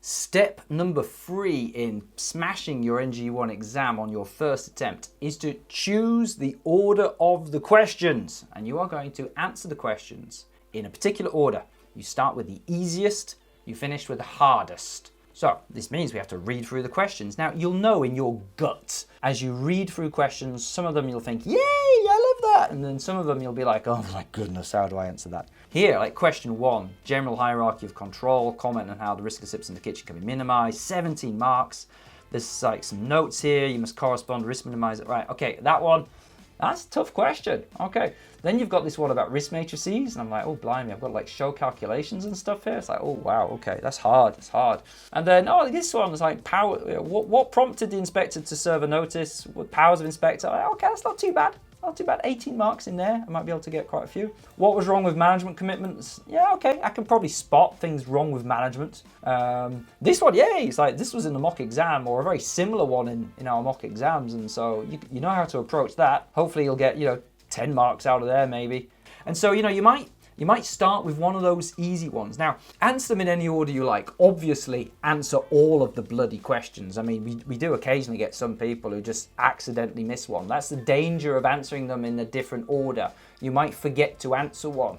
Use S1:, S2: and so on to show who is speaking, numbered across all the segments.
S1: Step number 3 in smashing your NG1 exam on your first attempt is to choose the order of the questions. And you are going to answer the questions in a particular order. You start with the easiest, you finish with the hardest. So this means we have to read through the questions. Now you'll know in your gut as you read through questions, some of them you'll think, yay, I love that. And then some of them you'll be like, oh my goodness, how do I answer that? Here, like question 1, general hierarchy of control, comment on how the risk of SIPs in the kitchen can be minimized, 17 marks. There's like some notes here, you must correspond, risk minimize it. Right, okay, that one, that's a tough question. Okay, then you've got this one about risk matrices, and I'm like, oh blimey, I've got like show calculations and stuff here. It's like, oh wow, okay, that's hard, it's hard. And then, oh, this one is like power. What prompted the inspector to serve a notice? What powers of inspector? Okay, that's not too bad. Not too bad, 18 marks in there. I might be able to get quite a few. What was wrong with management commitments? Yeah, okay, I can probably spot things wrong with management. This one, yay, it's like this was in the mock exam or a very similar one in our mock exams. And so you know how to approach that. Hopefully you'll get, 10 marks out of there maybe. And so, you might start with one of those easy ones. Now, answer them in any order you like. Obviously, answer all of the bloody questions. I mean, we do occasionally get some people who just accidentally miss one. That's the danger of answering them in a different order. You might forget to answer one.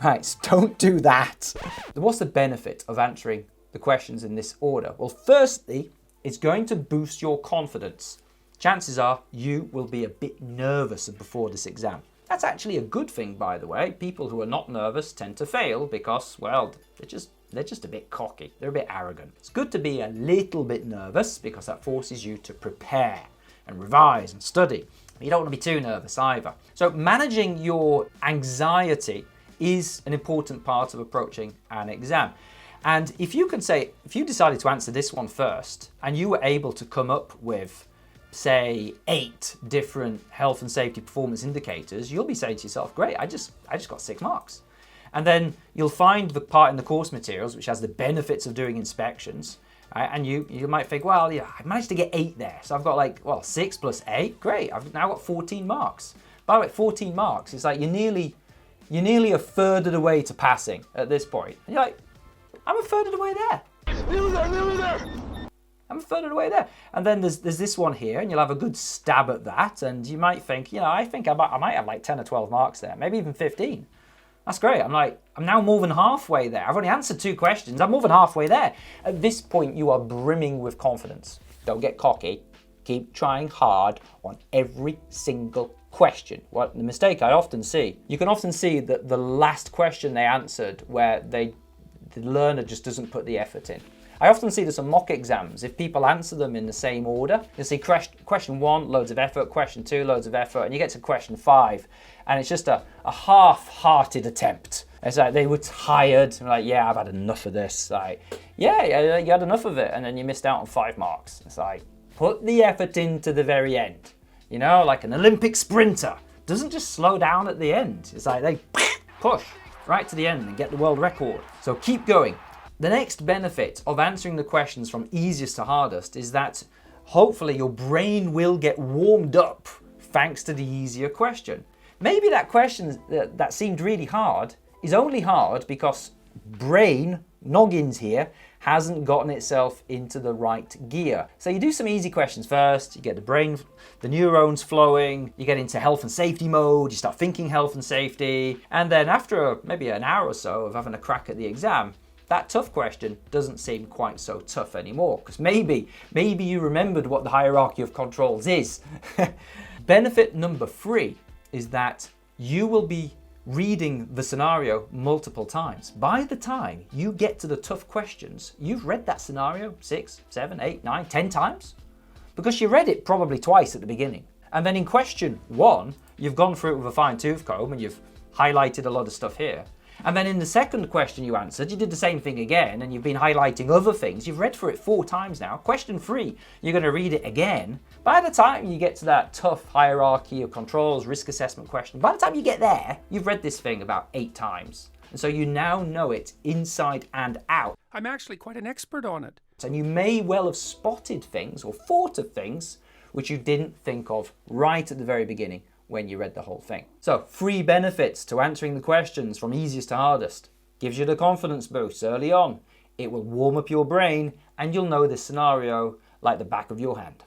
S1: Right, so don't do that. What's the benefit of answering the questions in this order? Well, firstly, it's going to boost your confidence. Chances are you will be a bit nervous before this exam. That's actually a good thing, by the way. People who are not nervous tend to fail because, well, they're just a bit cocky. They're a bit arrogant. It's good to be a little bit nervous because that forces you to prepare and revise and study. You don't want to be too nervous either. So managing your anxiety is an important part of approaching an exam. And if you decided to answer this one first and you were able to come up with, say, 8 different health and safety performance indicators, you'll be saying to yourself, great, I just got 6 marks. And then you'll find the part in the course materials which has the benefits of doing inspections, right? And you might think, well, yeah, I managed to get 8 there. So I've got 6 plus 8, great, I've now got 14 marks. By the way, 14 marks, it's like you're nearly a third of the way to passing at this point. And you're like, I'm a third of the way there. Nearly there. I'm a third of the way there. And then there's this one here, and you'll have a good stab at that, and you might think, I think I might have like 10 or 12 marks there, maybe even 15. That's great. I'm now more than halfway there. I've only answered 2 questions. I'm more than halfway there. At this point, you are brimming with confidence. Don't get cocky. Keep trying hard on every single question. What the mistake I often see, you can often see that the last question they answered where the learner just doesn't put the effort in. I often see this on mock exams. If people answer them in the same order, you'll see question 1, loads of effort, question 2, loads of effort, and you get to question 5, and it's just a half-hearted attempt. It's like they were tired, and like, yeah, I've had enough of this. Like, yeah, you had enough of it, and then you missed out on 5 marks. It's like, put the effort in to the very end. Like an Olympic sprinter. Doesn't just slow down at the end. It's like they push right to the end and get the world record. So keep going. The next benefit of answering the questions from easiest to hardest is that hopefully your brain will get warmed up thanks to the easier question. Maybe that question that seemed really hard is only hard because brain, noggins here, hasn't gotten itself into the right gear. So you do some easy questions first, you get the brain, the neurons flowing, you get into health and safety mode, you start thinking health and safety, and then after maybe an hour or so of having a crack at the exam, that tough question doesn't seem quite so tough anymore, because maybe you remembered what the hierarchy of controls is. Benefit number 3 is that you will be reading the scenario multiple times. By the time you get to the tough questions, you've read that scenario 6, 7, 8, 9, 10 times, because you read it probably twice at the beginning. And then in question 1, you've gone through it with a fine-tooth comb and you've highlighted a lot of stuff here. And then in the second question you answered, you did the same thing again, and you've been highlighting other things. You've read through it 4 times now. Question 3, you're going to read it again. By the time you get to that tough hierarchy of controls, risk assessment question, by the time you get there, you've read this thing about 8 times. And so you now know it inside and out.
S2: I'm actually quite an expert on it.
S1: And you may well have spotted things or thought of things which you didn't think of right at the very beginning when you read the whole thing. So 3 benefits to answering the questions from easiest to hardest. Gives you the confidence boost early on. It will warm up your brain and you'll know the scenario like the back of your hand.